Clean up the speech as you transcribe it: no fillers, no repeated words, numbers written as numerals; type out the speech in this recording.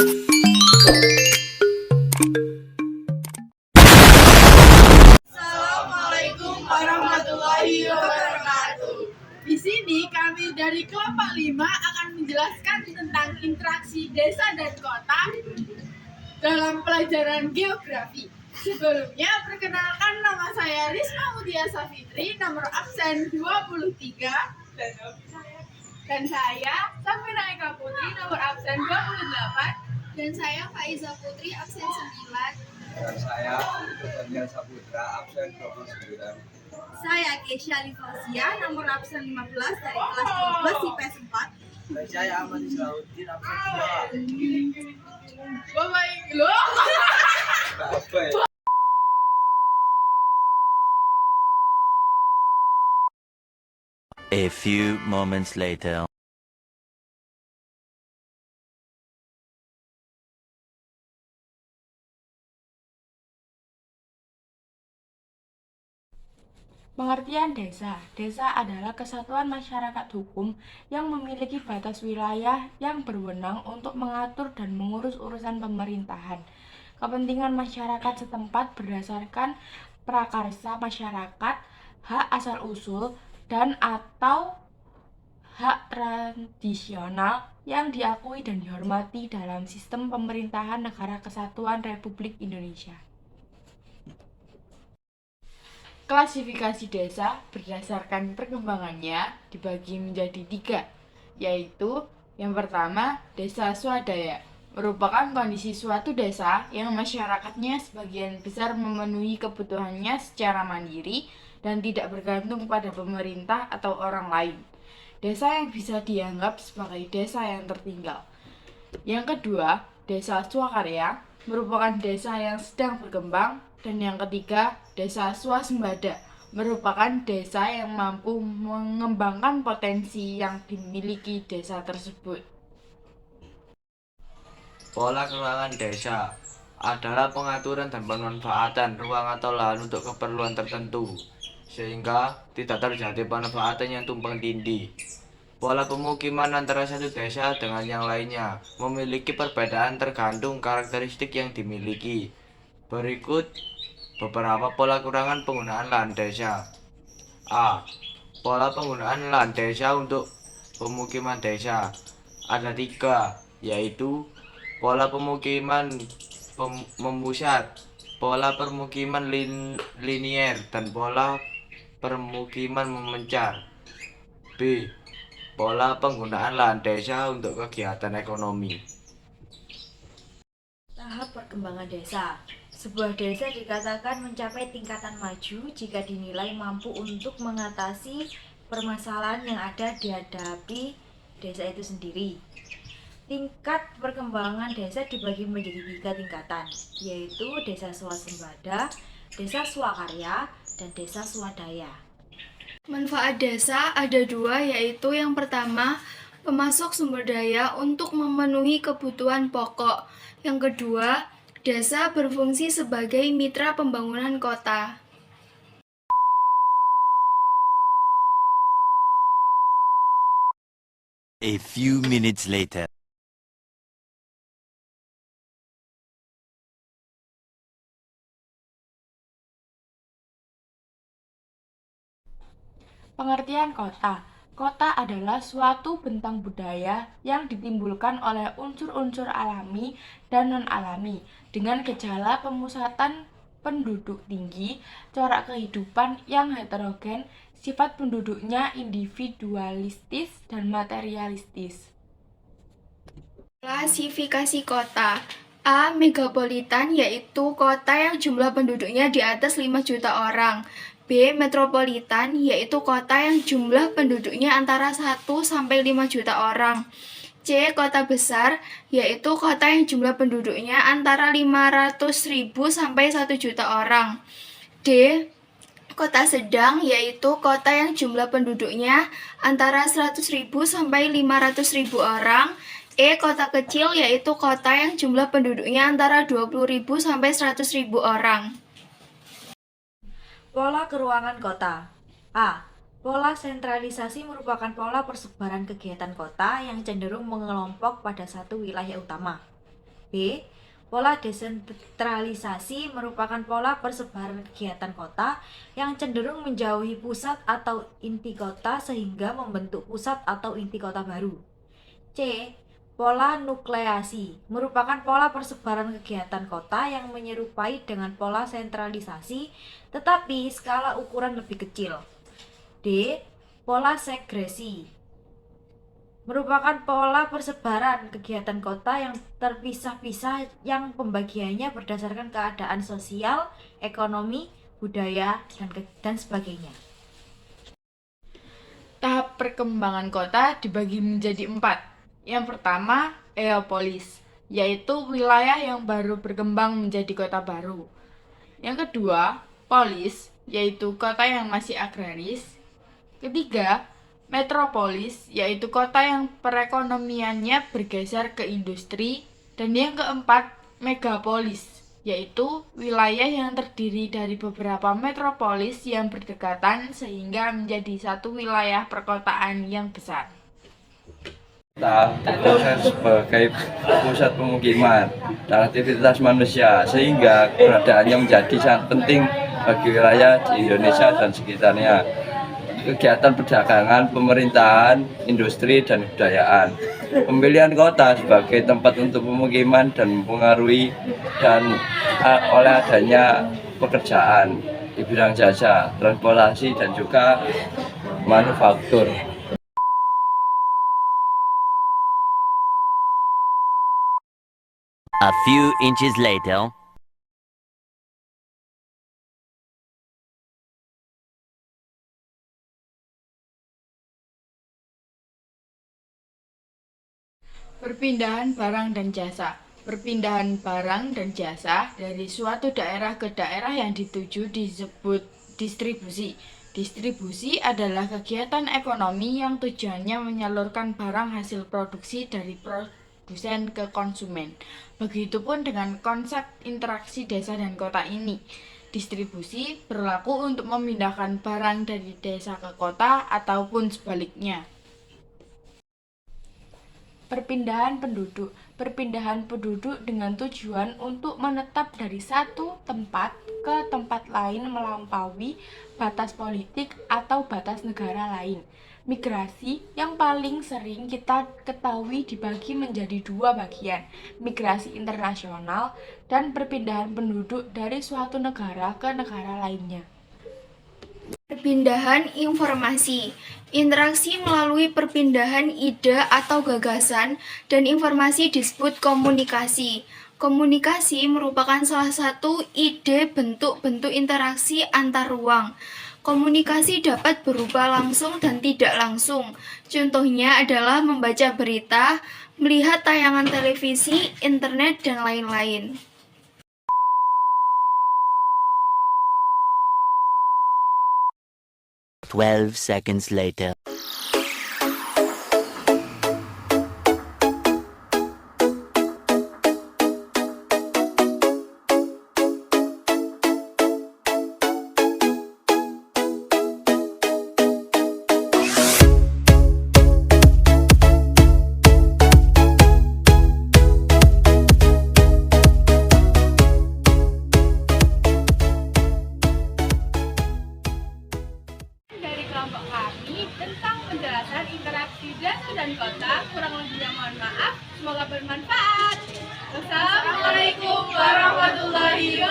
Assalamualaikum warahmatullahi wabarakatuh. Di sini kami dari kelompok 5 akan menjelaskan tentang interaksi desa dan kota dalam pelajaran geografi. Sebelumnya, perkenalkan, nama saya Risma Mutia Safitri, nomor absen 23, dan saya Safira Eka Putri, nomor absen 28, dan saya Faiza Putri, absen 9. Dan saya Daniel Saputra, absen 29. Saya Kesha Livausia, nomor absen 15 dari kelas 12 IPS 4. Dan saya Ahmad Islauddin, absen 2. Bapak lo. Apa ya? A few moments later. Pengertian desa. Desa adalah kesatuan masyarakat hukum yang memiliki batas wilayah yang berwenang untuk mengatur dan mengurus urusan pemerintahan. Kepentingan masyarakat setempat berdasarkan prakarsa masyarakat, hak asal-usul, dan atau hak tradisional yang diakui dan dihormati dalam sistem pemerintahan Negara Kesatuan Republik Indonesia. Klasifikasi desa berdasarkan perkembangannya dibagi menjadi 3, yaitu yang pertama, desa swadaya, merupakan kondisi suatu desa yang masyarakatnya sebagian besar memenuhi kebutuhannya secara mandiri dan tidak bergantung pada pemerintah atau orang lain. Desa yang bisa dianggap sebagai desa yang tertinggal. Yang kedua, desa swakarya, merupakan desa yang sedang berkembang. Dan yang ketiga, desa swasembada, merupakan desa yang mampu mengembangkan potensi yang dimiliki desa tersebut. Pola keuangan desa adalah pengaturan dan pemanfaatan ruang atau lahan untuk keperluan tertentu, sehingga tidak terjadi pemanfaatan yang tumpang tindih. Pola pemukiman antara satu desa dengan yang lainnya memiliki perbedaan tergantung karakteristik yang dimiliki. Berikut beberapa pola keuangan penggunaan lahan desa. A. Pola penggunaan lahan desa untuk pemukiman desa. Ada 3, yaitu pola pemukiman memusat, pola permukiman linier, dan pola permukiman memencar. B. Pola penggunaan lahan desa untuk kegiatan ekonomi. Tahap perkembangan desa. Sebuah desa dikatakan mencapai tingkatan maju jika dinilai mampu untuk mengatasi permasalahan yang ada dihadapi desa itu sendiri. Tingkat perkembangan desa dibagi menjadi 3 tingkatan, yaitu desa swasembada, desa swakarya, dan desa swadaya. Manfaat desa ada 2, yaitu yang pertama, pemasok sumber daya untuk memenuhi kebutuhan pokok. Yang kedua, desa berfungsi sebagai mitra pembangunan kota. A few minutes later. Pengertian kota. Kota adalah suatu bentang budaya yang ditimbulkan oleh unsur-unsur alami dan non-alami dengan gejala pemusatan penduduk tinggi, corak kehidupan yang heterogen, sifat penduduknya individualistis dan materialistis. Klasifikasi kota. A. Megapolitan, yaitu kota yang jumlah penduduknya di atas 5 juta orang. B. Metropolitan, yaitu kota yang jumlah penduduknya antara 1 sampai 5 juta orang. C. Kota besar, yaitu kota yang jumlah penduduknya antara 500.000 sampai 1 juta orang. D. Kota sedang, yaitu kota yang jumlah penduduknya antara 100.000 sampai 500.000 orang. E. Kota kecil, yaitu kota yang jumlah penduduknya antara 20.000 sampai 100.000 orang. Pola keruangan kota. A. Pola sentralisasi merupakan pola persebaran kegiatan kota yang cenderung mengelompok pada satu wilayah utama. B. Pola desentralisasi merupakan pola persebaran kegiatan kota yang cenderung menjauhi pusat atau inti kota sehingga membentuk pusat atau inti kota baru. C. Pola nukleasi merupakan pola persebaran kegiatan kota yang menyerupai dengan pola sentralisasi tetapi skala ukuran lebih kecil. D. Pola segresi merupakan pola persebaran kegiatan kota yang terpisah-pisah yang pembagiannya berdasarkan keadaan sosial, ekonomi, budaya, dan sebagainya. Tahap perkembangan kota dibagi menjadi 4. Yang pertama, eopolis, yaitu wilayah yang baru berkembang menjadi kota baru. Yang kedua, polis, yaitu kota yang masih agraris. Ketiga, metropolis, yaitu kota yang perekonomiannya bergeser ke industri. Dan yang keempat, megapolis, yaitu wilayah yang terdiri dari beberapa metropolis yang berdekatan sehingga menjadi satu wilayah perkotaan yang besar. Kota berproses sebagai pusat pemukiman dan aktivitas manusia sehingga keberadaannya menjadi sangat penting bagi wilayah di Indonesia dan sekitarnya. Kegiatan perdagangan, pemerintahan, industri, dan kebudayaan. Pemilihan kota sebagai tempat untuk pemukiman dan mempengaruhi dan oleh adanya pekerjaan di bidang jasa, transportasi, dan juga manufaktur. A few inches later. Perpindahan barang dan jasa. Perpindahan barang dan jasa dari suatu daerah ke daerah yang dituju disebut distribusi. Distribusi adalah kegiatan ekonomi yang tujuannya menyalurkan barang hasil produksi dari produsen ke konsumen. Begitupun dengan konsep interaksi desa dan kota ini. Distribusi berlaku untuk memindahkan barang dari desa ke kota ataupun sebaliknya. Perpindahan penduduk. Perpindahan penduduk dengan tujuan untuk menetap dari satu tempat ke tempat lain melampaui batas politik atau batas negara lain. Migrasi yang paling sering kita ketahui dibagi menjadi 2 bagian, migrasi internasional dan perpindahan penduduk dari suatu negara ke negara lainnya. Perpindahan informasi. Interaksi melalui perpindahan ide atau gagasan dan informasi disebut komunikasi. Komunikasi merupakan salah satu ide bentuk-bentuk interaksi antar ruang. Komunikasi dapat berupa langsung dan tidak langsung. Contohnya adalah membaca berita, melihat tayangan televisi, internet, dan lain-lain. Twelve seconds later. Dari kelompok kami tentang penjelasan interaksi desa dan kota, kurang lebihnya mohon maaf, semoga bermanfaat. Wassalamualaikum warahmatullahi wabarakatuh.